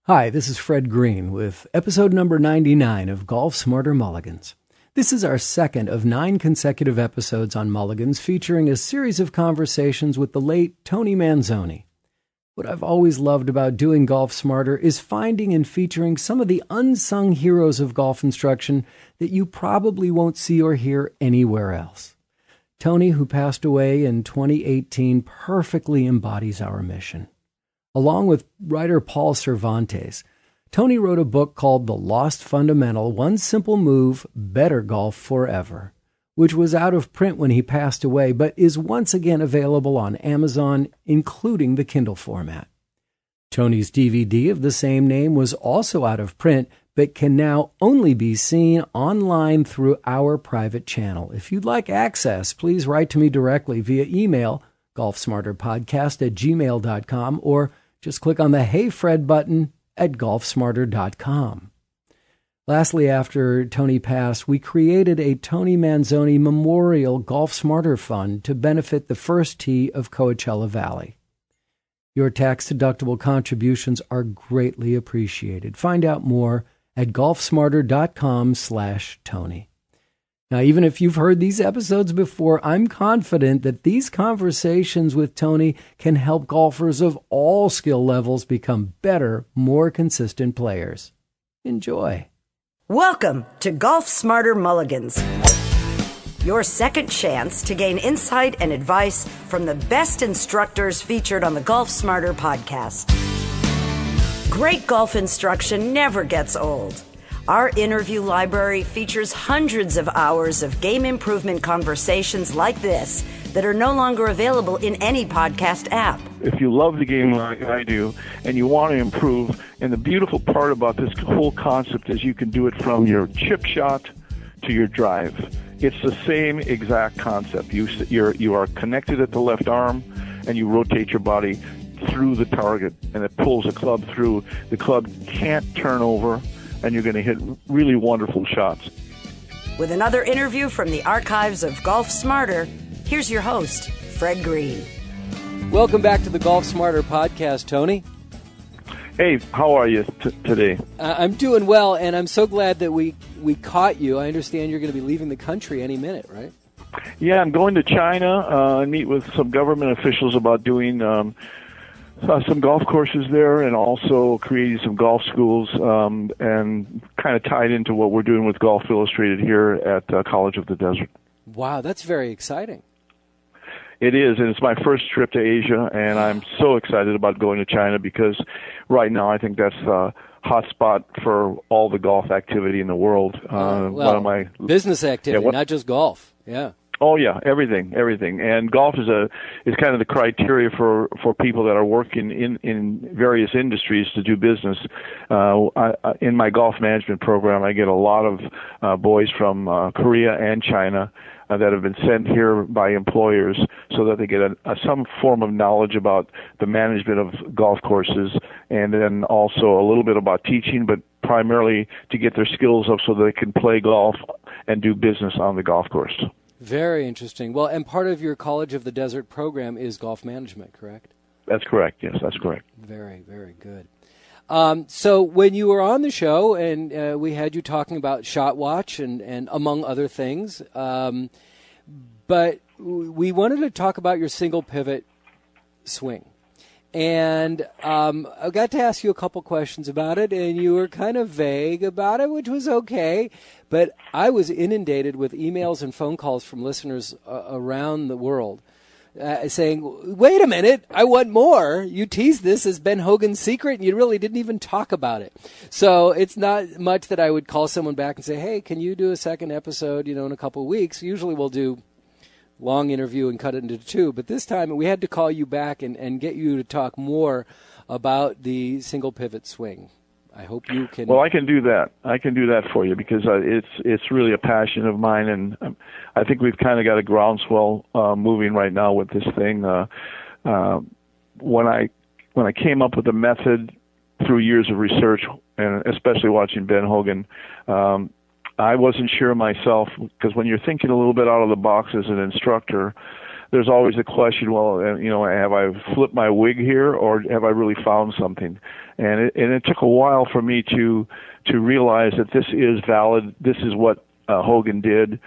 Hi, this is Fred Greene with episode number 99 of Golf Smarter Mulligans. This is our second of 9 consecutive episodes on Mulligans featuring a series of conversations with the late Tony Manzoni. What I've always loved about doing Golf Smarter is finding and featuring some of the unsung heroes of golf instruction that you probably won't see or hear anywhere else. Tony, who passed away in 2018, perfectly embodies our mission. Along with writer Paul Cervantes, Tony wrote a book called The Lost Fundamental, One Simple Move, Better Golf Forever, which was out of print when he passed away, but is once again available on Amazon, including the Kindle format. Tony's DVD of the same name was also out of print, but can now only be seen online through our private channel. If you'd like access, please write to me directly via email, golfsmarterpodcast@gmail.com, or just click on the Hey Fred button at golfsmarter.com. Lastly, after Tony passed, we created a Tony Manzoni Memorial Golf Smarter Fund to benefit the first tee of Coachella Valley. Your tax-deductible contributions are greatly appreciated. Find out more at golfsmarter.com/Tony. Now, even if you've heard these episodes before, I'm confident that these conversations with Tony can help golfers of all skill levels become better, more consistent players. Enjoy. Welcome to Golf Smarter Mulligans, your second chance to gain insight and advice from the best instructors featured on the Golf Smarter podcast. Great golf instruction never gets old. Our interview library features hundreds of hours of game improvement conversations like this that are no longer available in any podcast app. If you love the game like I do and you want to improve, and the beautiful part about this whole concept is you can do it from your chip shot to your drive. It's the same exact concept. You are connected at the left arm and you rotate your body through the target and it pulls the club through. The club can't turn over, and you're going to hit really wonderful shots. With another interview from the archives of Golf Smarter, here's your host, Fred Greene. Welcome back to the Golf Smarter podcast, Tony. Hey, how are you today? I'm doing well, and I'm so glad that we caught you. I understand you're going to be leaving the country any minute, right? Yeah, I'm going to China and meet with some government officials about doing some golf courses there, and also creating some golf schools, and kind of tied into what we're doing with Golf Illustrated here at College of the Desert. Wow, that's very exciting. It is, and it's my first trip to Asia, and I'm so excited about going to China because right now I think that's a hot spot for all the golf activity in the world. One of my business activity, not just golf. Yeah. Oh yeah, everything, and golf is kind of the criteria for people that are working in various industries to do business. In my golf management program, I get a lot of boys from Korea and China that have been sent here by employers so that they get some form of knowledge about the management of golf courses, and then also a little bit about teaching, but primarily to get their skills up so they can play golf and do business on the golf course. Very interesting. Well, and part of your College of the Desert program is golf management, correct? That's correct. Yes, that's correct. Very, very good. So when you were on the show, and we had you talking about Shot Watch and among other things, but we wanted to talk about your single pivot swing. And I got to ask you a couple questions about it, and you were kind of vague about it, which was okay. But I was inundated with emails and phone calls from listeners around the world saying, wait a minute, I want more. You teased this as Ben Hogan's secret, and you really didn't even talk about it. So it's not much that I would call someone back and say, hey, can you do a second episode, in a couple of weeks? Usually we'll do long interview and cut it into 2. But this time we had to call you back and get you to talk more about the single pivot swing. I hope you can. Well, I can do that. I can do that for you because it's really a passion of mine, and I think we've kind of got a groundswell moving right now with this thing. When I came up with the method through years of research, and especially watching Ben Hogan, I wasn't sure myself, because when you're thinking a little bit out of the box as an instructor, there's always the question, well, have I flipped my wig here, or have I really found something? And it took a while for me to realize that this is valid. This is what Hogan did,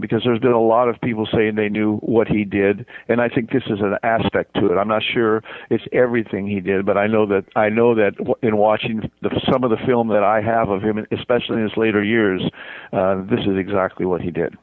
because there's been a lot of people saying they knew what he did, and I think this is an aspect to it. I'm not sure it's everything he did, but I know that in watching some of the film that I have of him, especially in his later years, this is exactly what he did.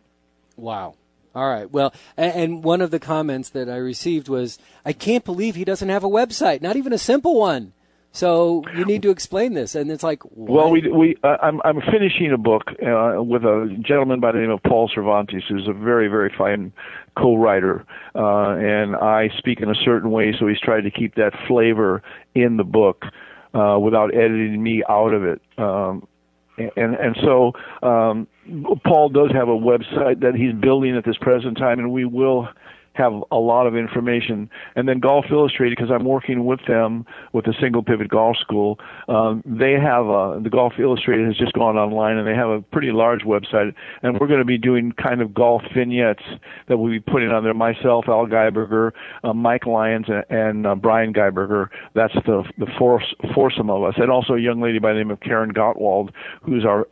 Wow. All right. Well, and one of the comments that I received was, I can't believe he doesn't have a website, not even a simple one. So you need to explain this, and it's like, what? Well, I'm finishing a book with a gentleman by the name of Paul Cervantes, who's a very, very fine co-writer, and I speak in a certain way, so he's tried to keep that flavor in the book without editing me out of it. And so Paul does have a website that he's building at this present time, and we will have a lot of information. And then Golf Illustrated, because I'm working with them with the Single Pivot Golf School, they have the Golf Illustrated has just gone online, and they have a pretty large website, and we're going to be doing kind of golf vignettes that we'll be putting on there. Myself, Al Geiberger, Mike Lyons, and Brian Geiberger. That's the foursome of us, and also a young lady by the name of Karen Gottwald, who's our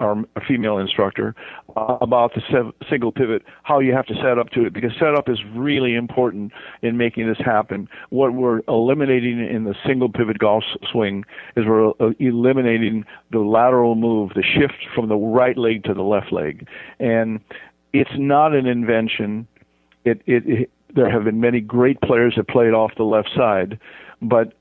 female instructor, about the single pivot, how you have to set up to it, because setup is really important in making this happen. What we're eliminating in the single pivot golf swing is we're eliminating the lateral move, the shift from the right leg to the left leg. And it's not an invention. There have been many great players that played off the left side, but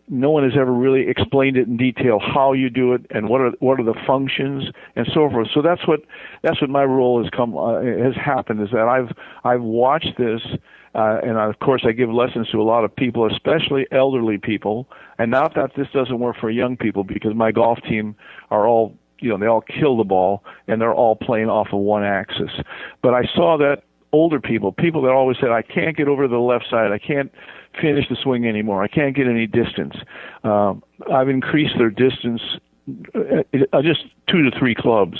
no one has ever really explained it in detail how you do it and what are the functions and so forth. So that's what my role has happened, is that I've watched this, and of course I give lessons to a lot of people, especially elderly people. And not that this doesn't work for young people, because my golf team are all, they all kill the ball and they're all playing off of one axis. But I saw that older people that always said, I can't get over to the left side, I can't finish the swing anymore, I can't get any distance. I've increased their distance just 2 to 3 clubs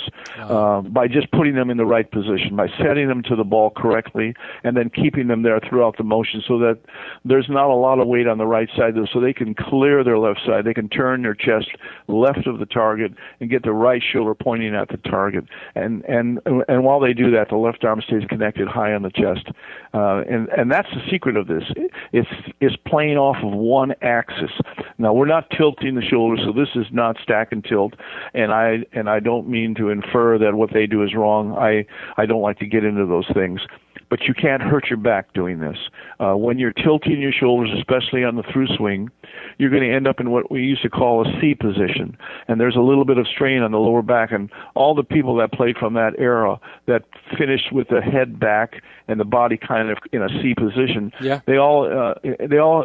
by just putting them in the right position, by setting them to the ball correctly, and then keeping them there throughout the motion, so that there's not a lot of weight on the right side, so they can clear their left side. They can turn their chest left of the target and get the right shoulder pointing at the target. And while they do that, the left arm stays connected high on the chest. And that's the secret of this. It's playing off of one axis. Now, we're not tilting the shoulders, so this is not stack and tilt. And I don't mean to infer that what they do is wrong. I don't like to get into those things. But you can't hurt your back doing this. When you're tilting your shoulders, especially on the through swing, you're going to end up in what we used to call a C position. And there's a little bit of strain on the lower back. And all the people that played from that era that finished with the head back and the body kind of in a C position, they all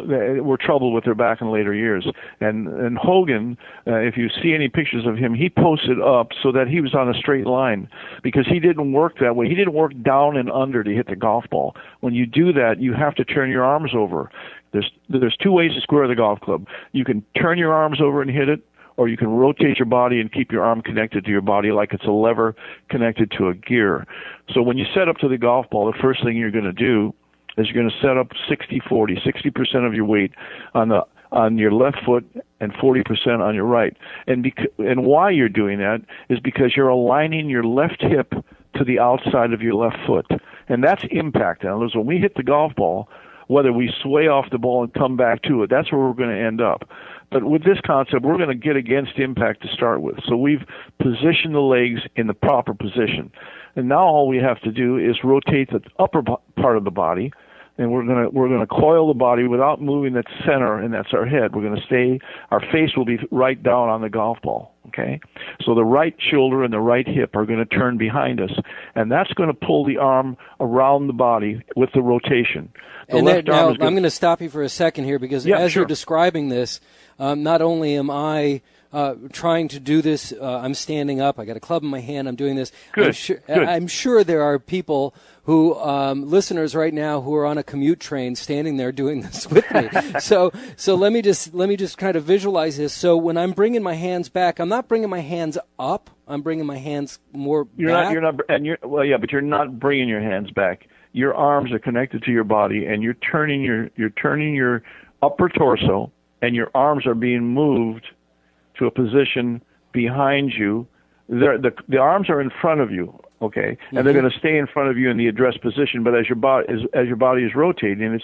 were troubled with their back in later years. And Hogan, if you see any pictures of him, he posted up so that he was on a straight line, because he didn't work that way. He didn't work down and under to hit the golf ball. When you do that, you have to turn your arms over. There's 2 ways to square the golf club. You can turn your arms over and hit it, or you can rotate your body and keep your arm connected to your body like it's a lever connected to a gear. So when you set up to the golf ball, the first thing you're going to do is you're going to set up 60-40, 60% of your weight on your left foot and 40% on your right. And why you're doing that is because you're aligning your left hip to the outside of your left foot. And that's impact. Now, when we hit the golf ball, whether we sway off the ball and come back to it, that's where we're going to end up. But with this concept, we're going to get against impact to start with. So we've positioned the legs in the proper position. And now all we have to do is rotate the upper part of the body, and we're going to coil the body without moving that center, and that's our head. We're going to stay, our face will be right down on the golf ball, okay? So the right shoulder and the right hip are going to turn behind us, and that's going to pull the arm around the body with the rotation. I'm going to stop you for a second here, because you're describing this, not only am I trying to do this, I'm standing up, I got a club in my hand, I'm doing this. Good. I'm sure there are people who, listeners right now, who are on a commute train standing there doing this with me. So let me just kind of visualize this. So when I'm bringing my hands back, I'm not bringing my hands up, I'm bringing my hands more back. But you're not bringing your hands back. your arms are connected to your body, and you're turning your upper torso, and your arms are being moved to a position behind you. The arms are in front of you, okay, and they're going to stay in front of you in the address position. But as your body is rotating,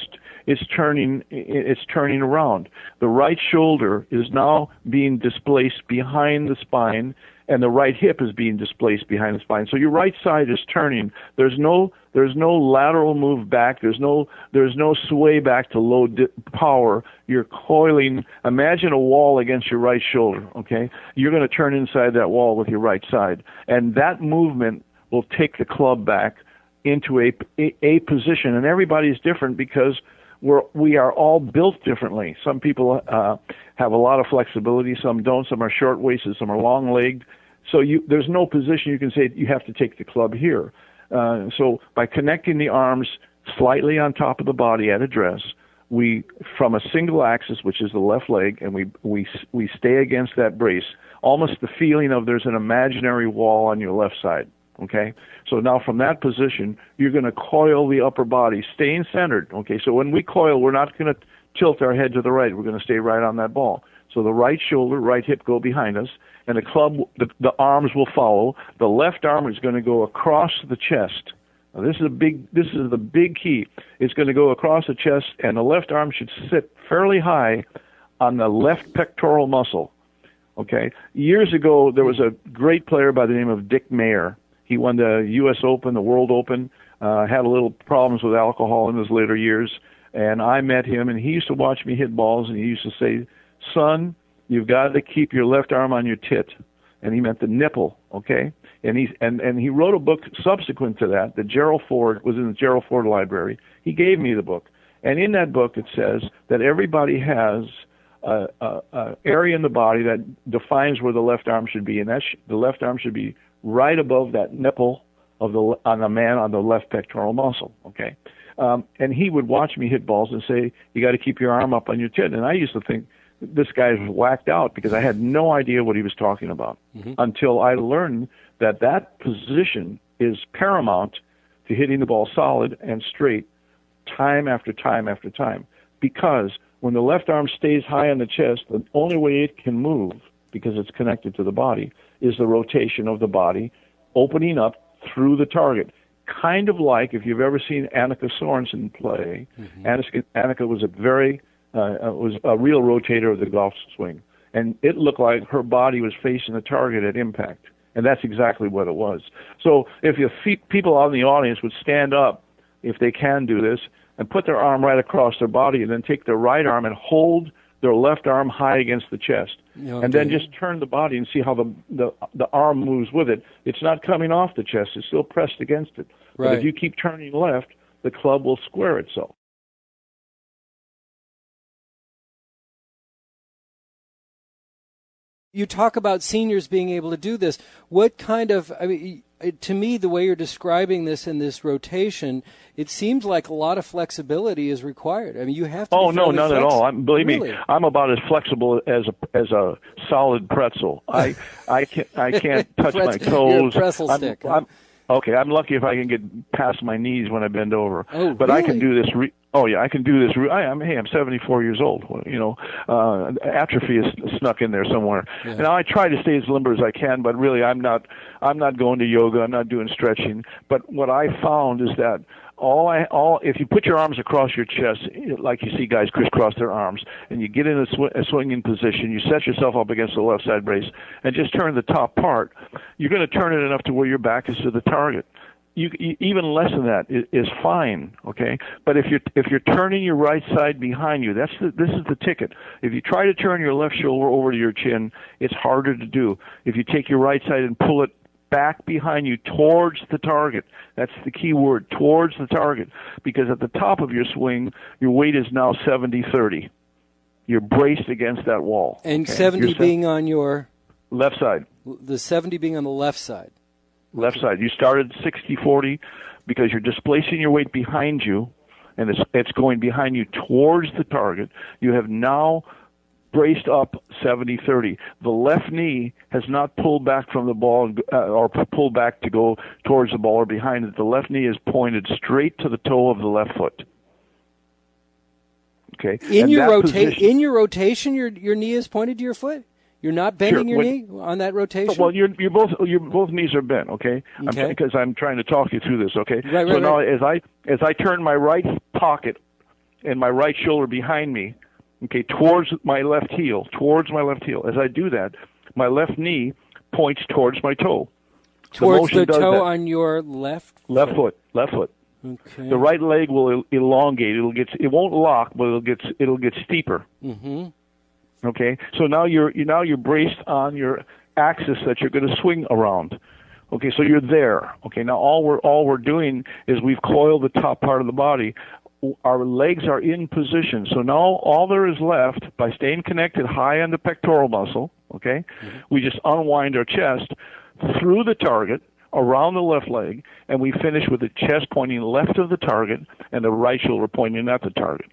it's turning around. The right shoulder is now being displaced behind the spine, and the right hip is being displaced behind the spine. So your right side is turning. There's no lateral move back. There's no sway back to low power. You're coiling. Imagine a wall against your right shoulder, okay? You're going to turn inside that wall with your right side. And that movement will take the club back into a position. And everybody's different because we are all built differently. Some people have a lot of flexibility, some don't. Some are short-waisted, some are long-legged. So there's no position you can say you have to take the club here. So by connecting the arms slightly on top of the body at address, we, from a single axis, which is the left leg, and we stay against that brace, almost the feeling of there's an imaginary wall on your left side. Okay, so now from that position, you're going to coil the upper body, staying centered. Okay, so when we coil, we're not going to tilt our head to the right. We're going to stay right on that ball. So the right shoulder, right hip go behind us, and the club, the arms will follow. The left arm is going to go across the chest. Now this is the big key. It's going to go across the chest, and the left arm should sit fairly high on the left pectoral muscle. Okay, years ago there was a great player by the name of Dick Mayer. He won the U.S. Open, the World Open, had a little problems with alcohol in his later years, and I met him, and he used to watch me hit balls, and he used to say, "Son, you've got to keep your left arm on your tit," and he meant the nipple, okay? And he wrote a book subsequent to that. The Gerald Ford was in the Gerald Ford Library. He gave me the book, and in that book it says that everybody has a area in the body that defines where the left arm should be, and the left arm should be right above that nipple on the man on the left pectoral muscle, okay? And he would watch me hit balls and say, "You got to keep your arm up on your tit." And I used to think this guy was whacked out because I had no idea what he was talking about until I learned that position is paramount to hitting the ball solid and straight time after time after time. Because when the left arm stays high on the chest, the only way it can move, because it's connected to the body, is the rotation of the body opening up through the target. Kind of like if you've ever seen Annika Sorensen play. Annika was was a real rotator of the golf swing. And it looked like her body was facing the target at impact. And that's exactly what it was. So if people out in the audience would stand up, if they can do this, and put their arm right across their body and then take their right arm and hold their left arm high against the chest. Okay. And then just turn the body and see how the arm moves with it. It's not coming off the chest. It's still pressed against it. Right. But if you keep turning left, the club will square itself. You talk about seniors being able to do this. What kind of, to me, the way you're describing this in this rotation, it seems like a lot of flexibility is required. I mean, you have to. Oh no, none at all. Believe me, I'm about as flexible as a solid pretzel. I can't touch my toes. You're a pretzel stick. Okay, I'm lucky if I can get past my knees when I bend over. Oh, but really? I can do this. I can do this. I'm 74 years old. Atrophy is snuck in there somewhere. Yeah. And I try to stay as limber as I can, but really, I'm not going to yoga. I'm not doing stretching. But what I found is that if you put your arms across your chest, like you see guys crisscross their arms, and you get in a swinging position, you set yourself up against the left side brace, and just turn the top part, you're going to turn it enough to where your back is to the target. You even less than that is fine, okay? But if you're turning your right side behind you, this is the ticket. If you try to turn your left shoulder over to your chin, it's harder to do. If you take your right side and pull it back behind you towards the target, that's the key word, towards the target, because at the top of your swing, your weight is now 70-30. You're braced against that wall. And okay? 70 being on your left side. The 70 being on the left side. Left side. You started 60-40 because you're displacing your weight behind you, and it's going behind you towards the target. You have now braced up 70-30. The left knee has not pulled back from the ball or pulled back to go towards the ball or behind it. The left knee is pointed straight to the toe of the left foot. Okay. In your rotation, your knee is pointed to your foot. You're not bending your knee on that rotation. Well, your both knees are bent. Okay. Because I'm trying to talk you through this. Okay. Right. Now, as I turn my right pocket and my right shoulder behind me, okay, towards my left heel. As I do that, my left knee points towards my toe. Towards the toe on your left foot. Okay. The right leg will elongate. It won't lock, but it'll get steeper. Mm-hmm. Okay. So now you're braced on your axis that you're going to swing around. Okay. So you're there. Okay. Now all we're doing is we've coiled the top part of the body. Our legs are in position. So now all there is left, by staying connected high on the pectoral muscle, okay, we just unwind our chest through the target, around the left leg, and we finish with the chest pointing left of the target and the right shoulder pointing at the target.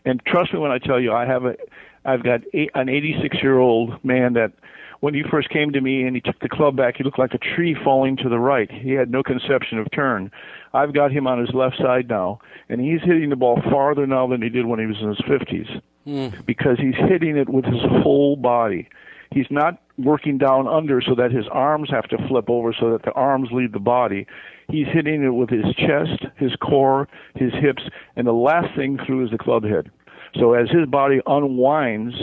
And trust me when I tell you, I've got an 86-year-old man that when he first came to me and he took the club back, he looked like a tree falling to the right. He had no conception of turn. I've got him on his left side now, and he's hitting the ball farther now than he did when he was in his 50s because he's hitting it with his whole body. He's not working down under so that his arms have to flip over so that the arms leave the body. He's hitting it with his chest, his core, his hips, and the last thing through is the club head. So as his body unwinds,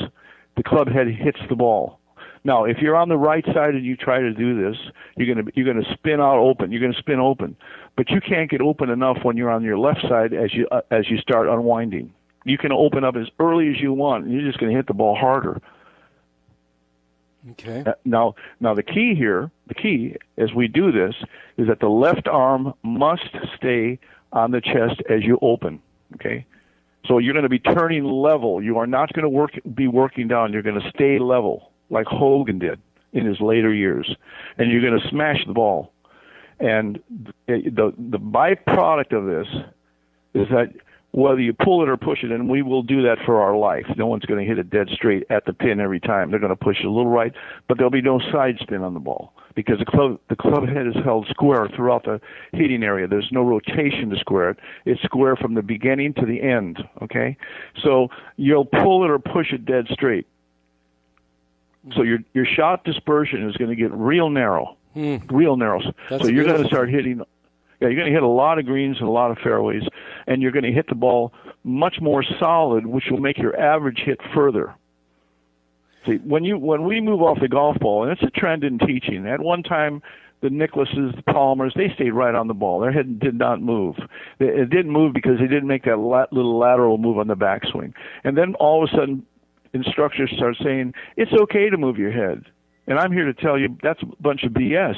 the club head hits the ball. Now, if you're on the right side and you try to do this, you're going to spin out open. You're going to spin open, but you can't get open enough when you're on your left side as you start unwinding. You can open up as early as you want, and you're just going to hit the ball harder. Okay. Now the key as we do this is that the left arm must stay on the chest as you open. Okay. So you're going to be turning level. You are not going to be working down. You're going to stay level, like Hogan did in his later years, and you're going to smash the ball. And the byproduct of this is that whether you pull it or push it, and we will do that for our life. No one's going to hit it dead straight at the pin every time. They're going to push it a little right, but there'll be no side spin on the ball because the club head is held square throughout the hitting area. There's no rotation to square it. It's square from the beginning to the end, okay? So you'll pull it or push it dead straight. So your shot dispersion is going to get real narrow, real narrow. So you're going to start hitting. Yeah, you're going to hit a lot of greens and a lot of fairways, and you're going to hit the ball much more solid, which will make your average hit further. See, when we move off the golf ball, and it's a trend in teaching. At one time, the Nicklases, the Palmers, they stayed right on the ball. Their head did not move. It didn't move because they didn't make that little lateral move on the backswing. And then all of a sudden, instructors start saying, it's okay to move your head. And I'm here to tell you that's a bunch of BS.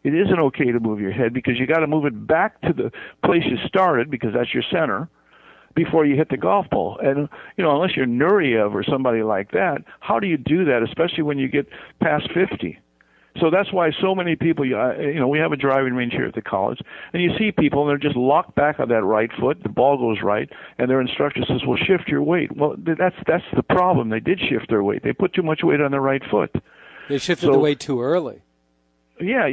It isn't okay to move your head because you got to move it back to the place you started because that's your center before you hit the golf ball. And, unless you're Nureyev or somebody like that, how do you do that, especially when you get past 50? So that's why so many people, we have a driving range here at the college, and you see people, and they're just locked back on that right foot, the ball goes right, and their instructor says, well, shift your weight. Well, that's the problem. They did shift their weight. They put too much weight on their right foot. They shifted the weight too early. Yeah.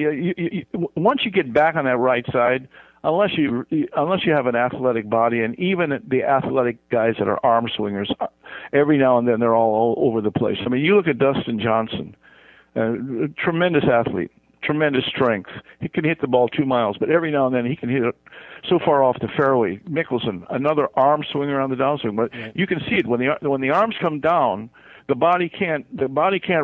Once you get back on that right side, unless you have an athletic body, and even the athletic guys that are arm swingers, every now and then they're all over the place. I mean, you look at Dustin Johnson, tremendous athlete, tremendous strength. He can hit the ball 2 miles, but every now and then he can hit it so far off the fairway. Mickelson, another arm swinger on the downswing, but you can see it when the arms come down. The body can't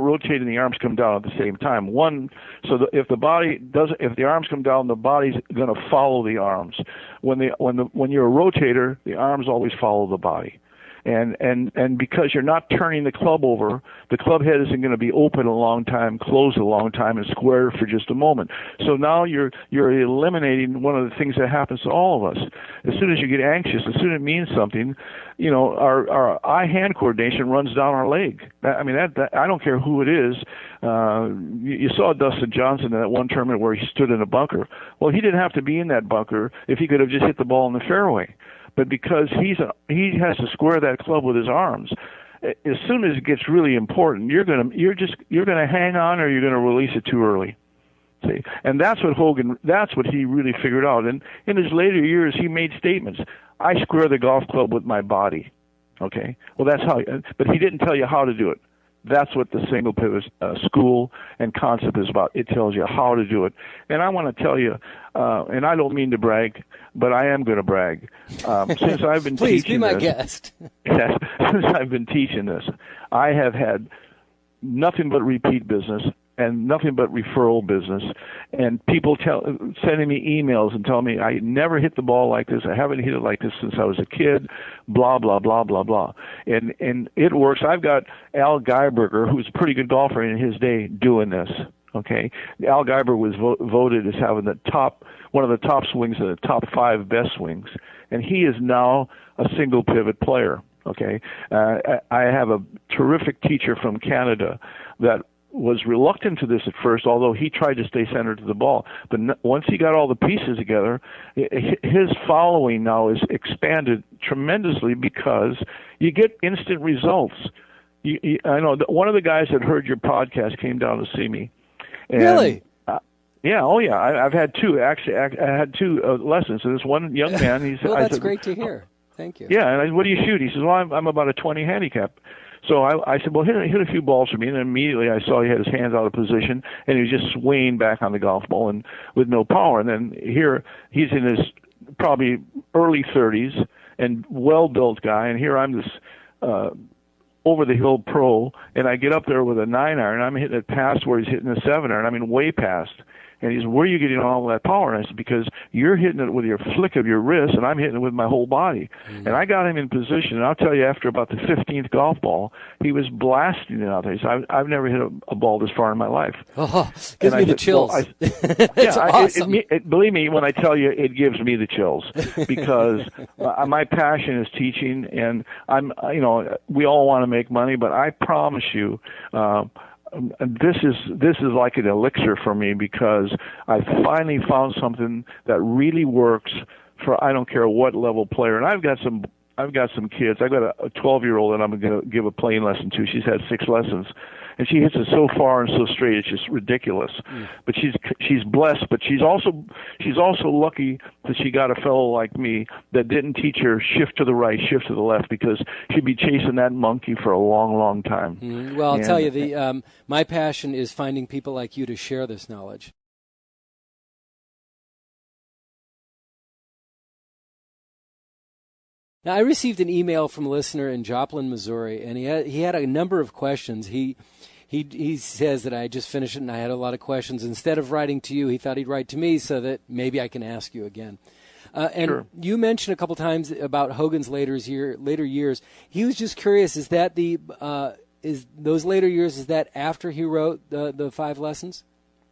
rotate and the arms come down at the same time. If the arms come down, the body's going to follow the arms. When you're a rotator, the arms always follow the body. And because you're not turning the club over, the club head isn't going to be open a long time, closed a long time, and square for just a moment. So now you're eliminating one of the things that happens to all of us. As soon as you get anxious, as soon as it means something, our eye-hand coordination runs down our leg. I mean, that I don't care who it is. You saw Dustin Johnson in that one tournament where he stood in a bunker. Well, he didn't have to be in that bunker if he could have just hit the ball in the fairway. But because he has to square that club with his arms, as soon as it gets really important, you're gonna hang on, or you're gonna release it too early. See, and that's what he really figured out. And in his later years, he made statements. I square the golf club with my body. Okay, well that's how. But he didn't tell you how to do it. That's what the single pivot school and concept is about. It tells you how to do it. And I want to tell you, and I don't mean to brag, but I am going to brag. Since I've been Please teaching be my this, guest. Since I've been teaching this, I have had nothing but repeat business and nothing but referral business, and people sending me emails and telling me I never hit the ball like this. I haven't hit it like this since I was a kid. Blah blah blah blah blah, and it works. I've got Al Geiberger, who's a pretty good golfer in his day, doing this. Okay, Al Geiber was voted as having one of the top swings and the top 5 best swings, and he is now a single pivot player. Okay, I have a terrific teacher from Canada that was reluctant to this at first, although he tried to stay centered to the ball. But once he got all the pieces together, his following now is expanded tremendously because you get instant results. I know one of the guys that heard your podcast came down to see me. And, really? Yeah. Oh, yeah. I've had 2. Actually, I had 2 lessons. So this one young man, he said, well, that's great to hear. Thank you. Yeah. And what do you shoot? He says, well, I'm about a 20 handicap. So I said, well, hit a few balls for me. And then immediately I saw he had his hands out of position, and he was just swaying back on the golf ball and with no power. And then here he's in his probably early 30s and well-built guy, and here I'm this over-the-hill pro, and I get up there with a 9-iron. I'm hitting it past where he's hitting a 7-iron. I mean, way past. And he says, where are you getting all that power? And I said, because you're hitting it with your flick of your wrist, and I'm hitting it with my whole body. Mm-hmm. And I got him in position, and I'll tell you, after about the 15th golf ball, he was blasting it out there. He said, I've never hit a ball this far in my life. Oh, gives me the chills. Well, it's awesome. Believe me, when I tell you, it gives me the chills, because my passion is teaching, and we all want to make money, but I promise you, this is like an elixir for me, because I finally found something that really works for I don't care what level player. And I've got some kids. I've got a 12-year-old that I'm going to give a playing lesson to. She's had 6 lessons, and she hits it so far and so straight, it's just ridiculous. But she's blessed, but she's also lucky that she got a fellow like me that didn't teach her shift to the right, shift to the left, because she'd be chasing that monkey for a long, long time. Well, I'll tell you, my passion is finding people like you to share this knowledge. Now, I received an email from a listener in Joplin, Missouri, and he had a number of questions. He says that I just finished it and I had a lot of questions. Instead of writing to you, he thought he'd write to me so that maybe I can ask you again. And sure. You mentioned a couple times about Hogan's later years. He was just curious: is that those later years? Is that after he wrote the 5 lessons?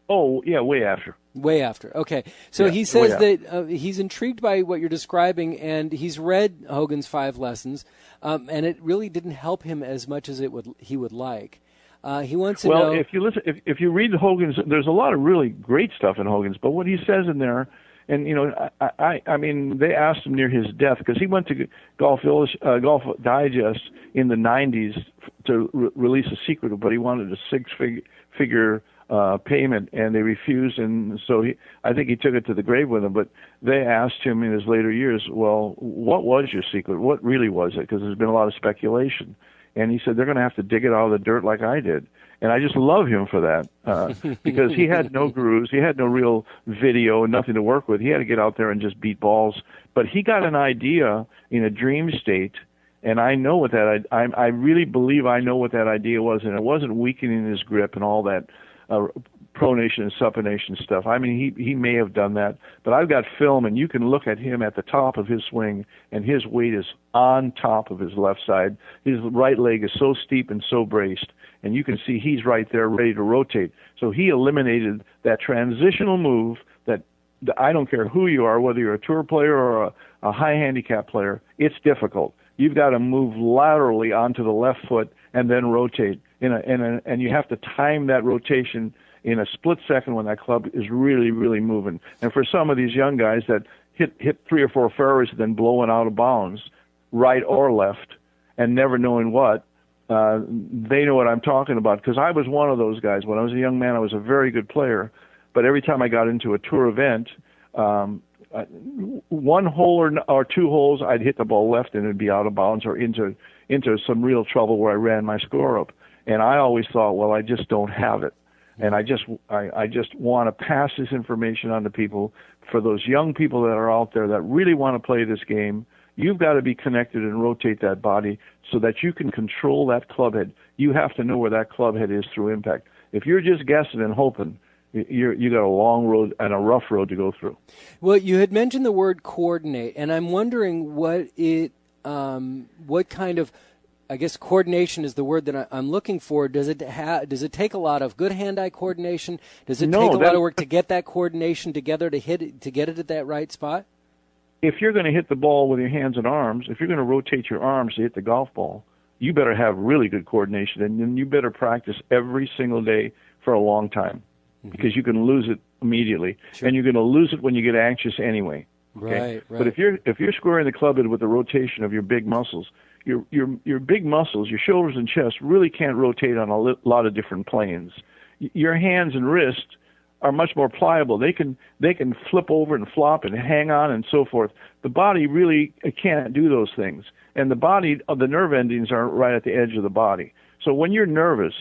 Oh, yeah, way after. Way after. Okay. So he says that he's intrigued by what you're describing, and he's read Hogan's 5 lessons, and it really didn't help him as much as he would like. He wants to know. Well, if you read Hogan's, there's a lot of really great stuff in Hogan's, but what he says in there, and I mean, they asked him near his death, because he went to Golf Digest in the 90s to release a secret, but he wanted a 6-figure payment, and they refused, and so I think he took it to the grave with him. But they asked him in his later years, well, what was your secret? What really was it? Because there's been a lot of speculation. And he said, they're going to have to dig it out of the dirt like I did. And I just love him for that, because he had no gurus, he had no real video, nothing to work with. He had to get out there and just beat balls. But he got an idea in a dream state, and I know what that I really believe I know what that idea was, and it wasn't weakening his grip and all that pronation and supination stuff. I mean, he may have done that, but I've got film, and you can look at him at the top of his swing, and his weight is on top of his left side. His right leg is so steep and so braced, and you can see he's right there ready to rotate. So he eliminated that transitional move that I don't care who you are, whether you're a tour player or a high handicap player, it's difficult. You've got to move laterally onto the left foot and then rotate. And you have to time that rotation in a split second when that club is really, really moving. And for some of these young guys that hit 3 or 4 fairways and then blowing out of bounds, right or left, and never knowing what, they know what I'm talking about, because I was one of those guys. When I was a young man, I was a very good player, but every time I got into a tour event, one hole or two holes, I'd hit the ball left and it'd be out of bounds or into some real trouble where I ran my score up. And I always thought, well, I just don't have it. And I just want to pass this information on to people. For those young people that are out there that really want to play this game, you've got to be connected and rotate that body so that you can control that club head. You have to know where that club head is through impact. If you're just guessing and hoping, you got a long road and a rough road to go through. Well, you had mentioned the word coordinate, and I'm wondering what kind of, I guess coordination is the word that I'm looking for. Does it take a lot of good hand-eye coordination? Does it take a lot of work to get that coordination together to get it at that right spot? If you're going to hit the ball with your hands and arms, if you're going to rotate your arms to hit the golf ball, you better have really good coordination, and then you better practice every single day for a long time, because you can lose it immediately, and you're going to lose it when you get anxious anyway. Okay? Right. But if you're squaring the club head with the rotation of your big muscles, your big muscles, your shoulders and chest, really can't rotate on a lot of different planes. Your hands and wrists are much more pliable. They can flip over and flop and hang on and so forth. The body really can't do those things. And the nerve endings are right at the edge of the body. So when you're nervous,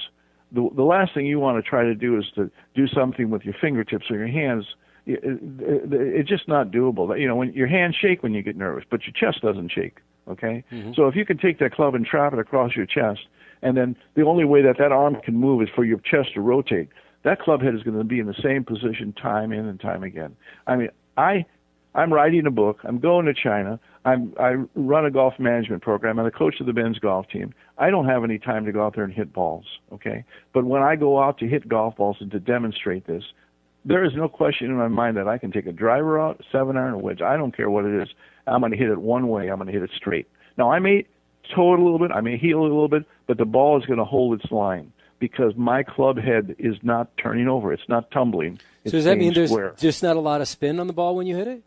the last thing you want to try to do is to do something with your fingertips or your hands. It's just not doable. You know, when your hands shake when you get nervous, but your chest doesn't shake. Okay? So if you can take that club and trap it across your chest, and then the only way that arm can move is for your chest to rotate, that club head is going to be in the same position time in and time again. I mean, I'm writing a book. I'm going to China. I run a golf management program. I'm the coach of the men's golf team. I don't have any time to go out there and hit balls, okay? But when I go out to hit golf balls and to demonstrate this, there is no question in my mind that I can take a driver out, 7-iron, a wedge. I don't care what it is. I'm going to hit it one way. I'm going to hit it straight. Now, I may toe it a little bit. I may heel it a little bit, but the ball is going to hold its line because my club head is not turning over. It's not tumbling. It's so does that mean there's square. just not a lot of spin on the ball when you hit it?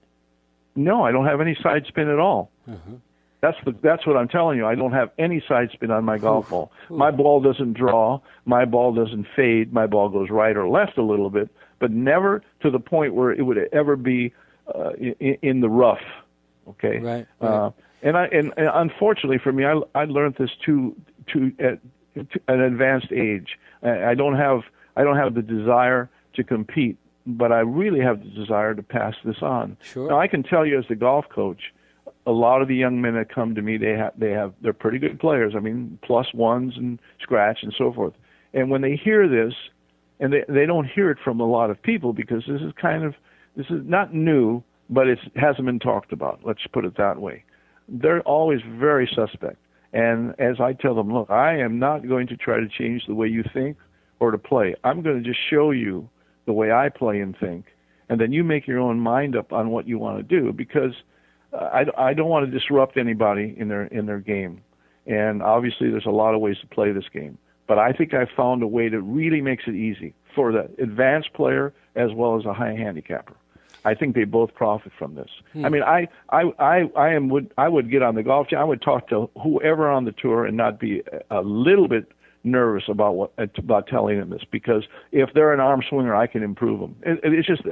No, I don't have any side spin at all. That's what I'm telling you. I don't have any side spin on my golf ball. My ball doesn't draw. My ball doesn't fade. My ball goes right or left a little bit, but never to the point where it would ever be in the rough. Okay. Right. And unfortunately for me, I learned this at an advanced age. I don't have the desire to compete, but I really have the desire to pass this on. Sure. Now I can tell you as the golf coach, a lot of the young men that come to me, they're pretty good players. I mean, +1s and scratch and so forth. And when they hear this, and they don't hear it from a lot of people because this is not new, but it hasn't been talked about. Let's put it that way. They're always very suspect. And as I tell them, look, I am not going to try to change the way you think or to play. I'm going to just show you the way I play and think, and then you make your own mind up on what you want to do, because I don't want to disrupt anybody in their game. And obviously there's a lot of ways to play this game. But I think I've found a way that really makes it easy for the advanced player as well as a high handicapper. I think they both profit from this. I mean, I would get on the golf team. I would talk to whoever on the tour and not be a little bit nervous about telling them this, because if they're an arm swinger, I can improve them. It's just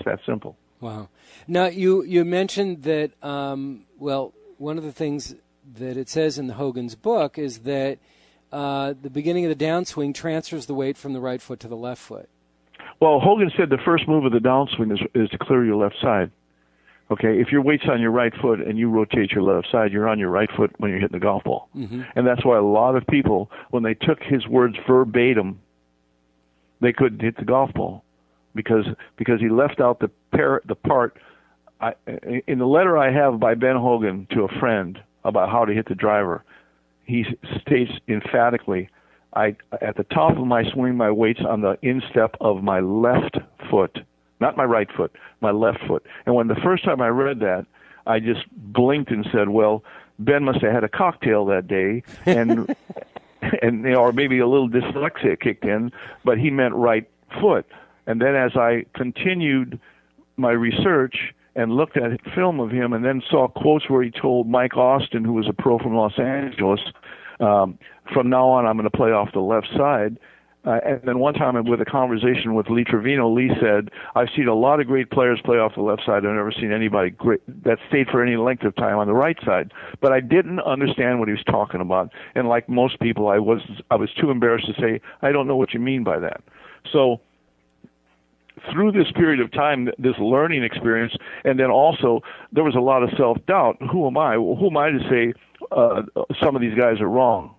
that simple. Wow. Now you mentioned that one of the things that it says in the Hogan's book is that the beginning of the downswing transfers the weight from the right foot to the left foot. Well, Hogan said the first move of the downswing is to clear your left side. Okay, if your weight's on your right foot and you rotate your left side, you're on your right foot when you're hitting the golf ball. And that's why a lot of people, when they took his words verbatim, they couldn't hit the golf ball because he left out the part. In the letter I have by Ben Hogan to a friend about how to hit the driver, he states emphatically, at the top of my swing, my weight's on the instep of my left foot, not my right foot, my left foot. And when the first time I read that, I just blinked and said, well, Ben must have had a cocktail that day, and or maybe a little dyslexia kicked in, but he meant right foot. And then as I continued my research and looked at film of him and then saw quotes where he told Mike Austin, who was a pro from Los Angeles, From now on, I'm going to play off the left side. And then one time with a conversation with Lee Trevino, Lee said, I've seen a lot of great players play off the left side. I've never seen anybody great that stayed for any length of time on the right side. But I didn't understand what he was talking about. And like most people, I was too embarrassed to say, I don't know what you mean by that. So through this period of time, this learning experience, and then also there was a lot of self-doubt. Who am I? Who am I to say some of these guys are wrong?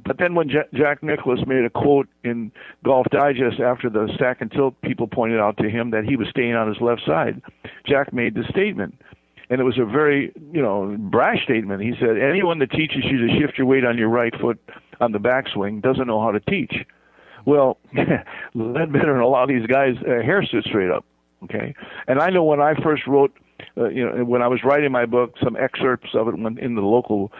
But then when Jack Nicklaus made a quote in Golf Digest after the stack and tilt, people pointed out to him that he was staying on his left side. Jack made the statement, and it was a very, brash statement. He said, anyone that teaches you to shift your weight on your right foot on the backswing doesn't know how to teach. Well, Ledbetter and a lot of these guys, hair stood straight up, okay? And I know when I first wrote, when I was writing my book, some excerpts of it in the local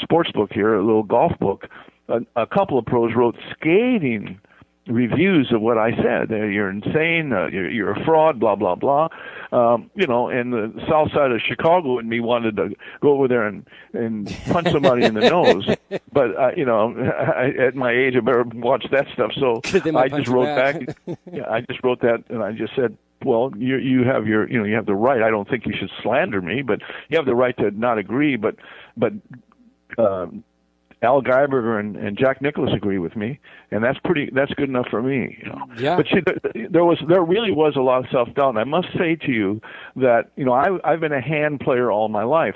sports book here, a little golf book, a couple of pros wrote scathing reviews of what I said. You're insane, you're a fraud, blah, blah, blah. And the south side of Chicago and me wanted to go over there and punch somebody in the nose. But, at my age, I better watch that stuff. So I just wrote back. I just wrote that, and I just said, well, you have you have the right. I don't think you should slander me, but you have the right to not agree. But Al Geiberger and Jack Nicklaus agree with me, and that's good enough for me. Yeah. But see, there really was a lot of self-doubt. And I must say to you that I've been a hand player all my life.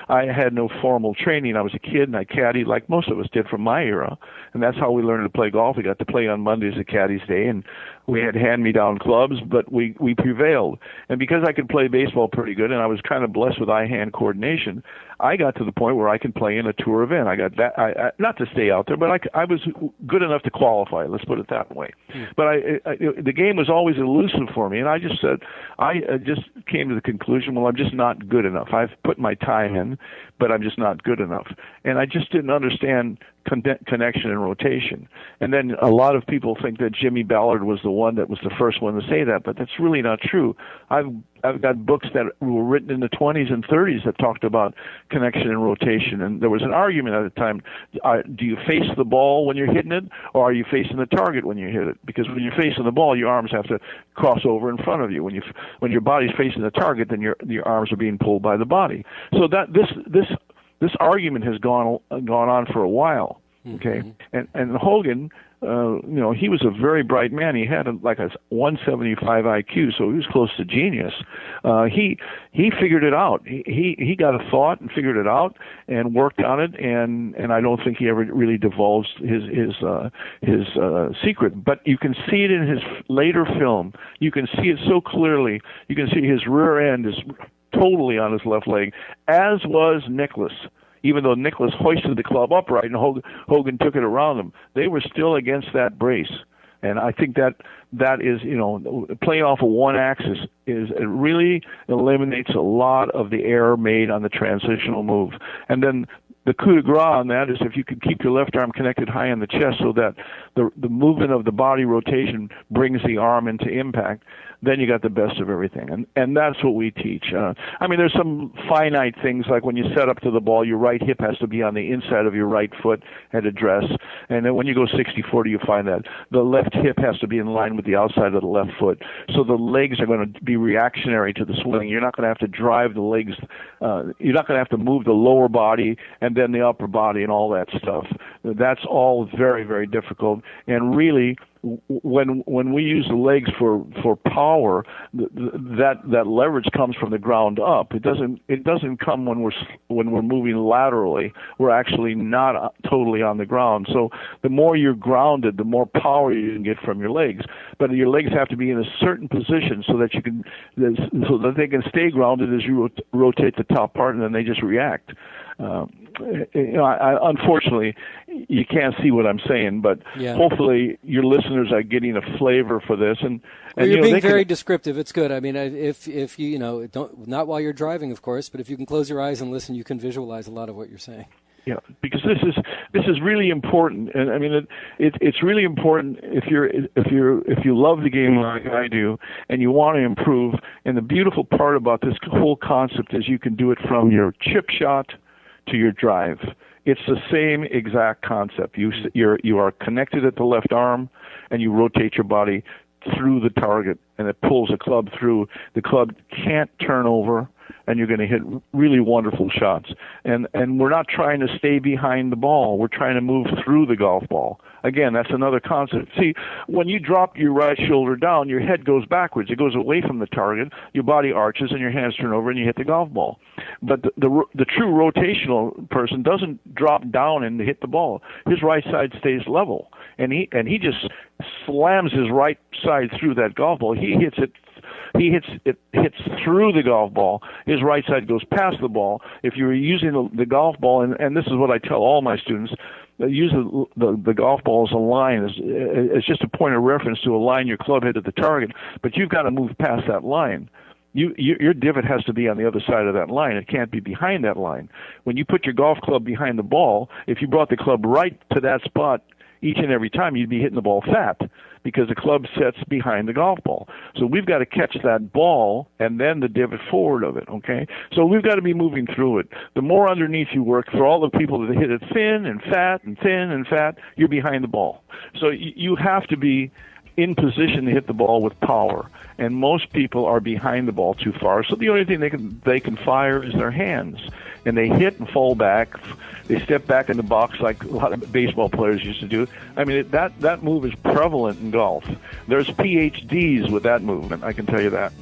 I had no formal training. I was a kid and I caddied like most of us did from my era, and that's how we learned to play golf. We got to play on Mondays at Caddy's Day, and we had hand-me-down clubs, but we prevailed. And because I could play baseball pretty good, and I was kind of blessed with eye-hand coordination, I got to the point where I could play in a tour event. I got that, not to stay out there, but I was good enough to qualify. Let's put it that way. But the game was always elusive for me, and I just said, I just came to the conclusion, well, I'm just not good enough. I've put my time in, but I'm just not good enough. And I just didn't understand connection and rotation. And then a lot of people think that Jimmy Ballard was the one that was the first one to say that, but that's really not true. I've got books that were written in the 20s and 30s that talked about connection and rotation, and there was an argument at the time, do you face the ball when you're hitting it, or are you facing the target when you hit it? Because when you're facing the ball, your arms have to cross over in front of you. When your body's facing the target, then your arms are being pulled by the body. So that this argument has gone on for a while, okay? Mm-hmm. And Hogan, he was a very bright man. He had like a 175 IQ, so he was close to genius. He figured it out. He got a thought and figured it out and worked on it. And I don't think he ever really divulged his secret. But you can see it in his later film. You can see it so clearly. You can see his rear end is totally on his left leg, as was Nicklaus. Even though Nicklaus hoisted the club upright and Hogan took it around him, they were still against that brace. And I think that is, playing off of one axis it really eliminates a lot of the error made on the transitional move. And then the coup de grace on that is if you can keep your left arm connected high in the chest so that the movement of the body rotation brings the arm into impact, then you got the best of everything. And that's what we teach. There's some finite things like when you set up to the ball, your right hip has to be on the inside of your right foot at address. And then when you go 60-40, you find that the left hip has to be in line with the outside of the left foot. So the legs are going to be reactionary to the swing. You're not going to have to drive the legs. You're not going to have to move the lower body and then the upper body and all that stuff. That's all very, very difficult. And really, when we use the legs for power, that leverage comes from the ground up. It doesn't come when we're moving laterally. We're actually not totally on the ground. So the more you're grounded, the more power you can get from your legs. But your legs have to be in a certain position so that they can stay grounded as you rotate the top part, and then they just react. Unfortunately, you can't see what I'm saying, but hopefully your listeners are getting a flavor for this. And you're being very descriptive. It's good. I mean, if you don't, not while you're driving, of course, but if you can close your eyes and listen, you can visualize a lot of what you're saying. Yeah, because this is really important, and I mean it's really important if you love the game like I do and you want to improve. And the beautiful part about this whole concept is you can do it from your chip shot to your drive. It's the same exact concept. You are connected at the left arm, and you rotate your body through the target, and it pulls the club through. The club can't turn over, and you're going to hit really wonderful shots. And we're not trying to stay behind the ball. We're trying to move through the golf ball. Again, that's another concept. See, when you drop your right shoulder down, your head goes backwards. It goes away from the target. Your body arches, and your hands turn over, and you hit the golf ball. But the true rotational person doesn't drop down and hit the ball. His right side stays level, and he just slams his right side through that golf ball. He hits through the golf ball. His right side goes past the ball. If you're using the golf ball, and this is what I tell all my students, use the golf ball as a line. It's just a point of reference to align your club head to the target, but you've got to move past that line. Your divot has to be on the other side of that line. It can't be behind that line. When you put your golf club behind the ball, if you brought the club right to that spot each and every time, you'd be hitting the ball fat because the club sets behind the golf ball. So we've got to catch that ball and then the divot forward of it, okay? So we've got to be moving through it. The more underneath you work, for all the people that hit it thin and fat, you're behind the ball. So you have to be in position to hit the ball with power, and most people are behind the ball too far. So the only thing they can fire is their hands, and they hit and fall back. They step back in the box like a lot of baseball players used to do. I mean, that move is prevalent in golf. There's PhDs with that movement, I can tell you that.